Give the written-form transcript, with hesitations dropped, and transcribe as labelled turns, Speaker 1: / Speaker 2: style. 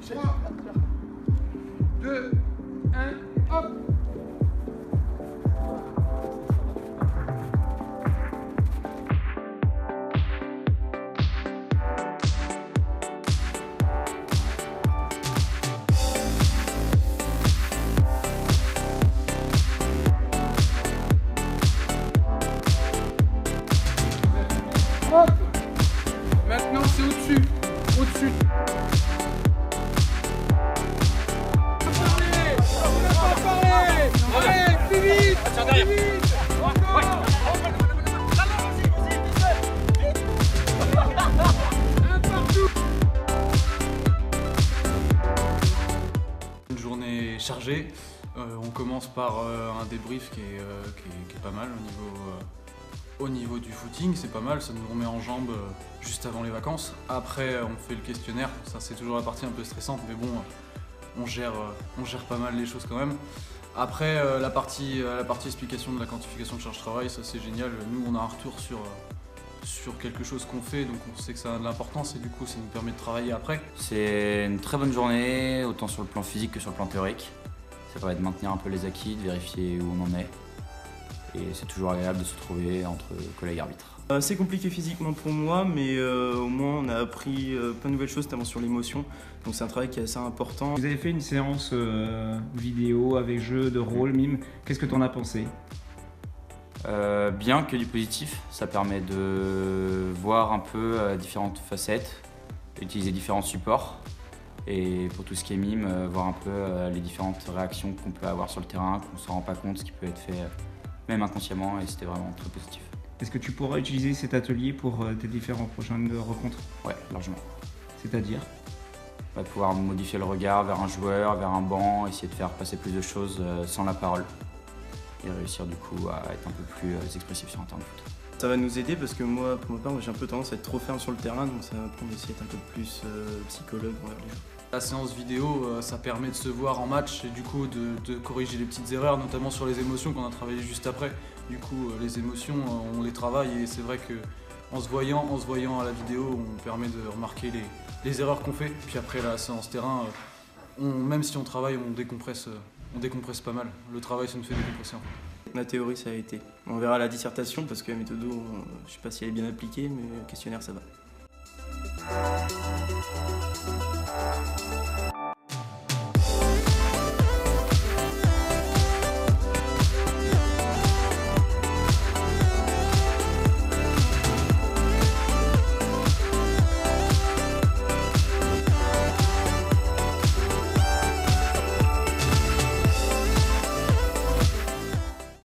Speaker 1: 3, 2, 1, hop. Hop. Maintenant c'est au-dessus. Au-dessus. Allez, plus vite. Plus vite. Un partout.
Speaker 2: Une journée chargée. On commence par un débrief qui est pas mal au niveau du footing, c'est pas mal, ça nous remet en jambes juste avant les vacances. Après on fait le questionnaire, ça c'est toujours la partie un peu stressante, mais bon, on gère pas mal les choses quand même. Après la partie explication de la quantification de charge-travail, ça c'est génial. Nous on a un retour sur quelque chose qu'on fait, donc on sait que ça a de l'importance et du coup ça nous permet de travailler après.
Speaker 3: C'est une très bonne journée, autant sur le plan physique que sur le plan théorique. Ça permet de maintenir un peu les acquis, de vérifier où on en est. Et c'est toujours agréable de se retrouver entre collègues arbitres.
Speaker 4: C'est compliqué physiquement pour moi, mais au moins on a appris plein de nouvelles choses, notamment sur l'émotion. Donc c'est un travail qui est assez important.
Speaker 5: Vous avez fait une séance vidéo avec jeu de rôle, mime. Qu'est-ce que tu en as pensé?
Speaker 3: Bien que du positif, ça permet de voir un peu différentes facettes, utiliser différents supports. Et pour tout ce qui est mime, voir un peu les différentes réactions qu'on peut avoir sur le terrain, qu'on ne s'en rend pas compte, ce qui peut être fait même inconsciemment, et c'était vraiment très positif.
Speaker 5: Est-ce que tu pourras utiliser cet atelier pour tes différentes prochaines rencontres?
Speaker 3: Ouais, largement.
Speaker 5: C'est-à-dire?
Speaker 3: On va pouvoir modifier le regard vers un joueur, vers un banc, essayer de faire passer plus de choses sans la parole. Et réussir du coup à être un peu plus expressif sur un terrain de foot.
Speaker 4: Ça va nous aider parce que moi, pour ma part, j'ai un peu tendance à être trop ferme sur le terrain, donc ça va apprendre d'essayer d'être un peu plus psychologue envers les joueurs.
Speaker 2: La séance vidéo, ça permet de se voir en match et du coup de corriger les petites erreurs, notamment sur les émotions qu'on a travaillé juste après. Du coup, les émotions, on les travaille et c'est vrai que en se voyant à la vidéo, on permet de remarquer les erreurs qu'on fait. Puis après la séance terrain, même si on travaille, on décompresse pas mal. Le travail, ça nous fait décompresser en fait.
Speaker 4: La théorie, ça a été. On verra la dissertation parce que la méthode, je sais pas si elle est bien appliquée, mais le questionnaire, ça va.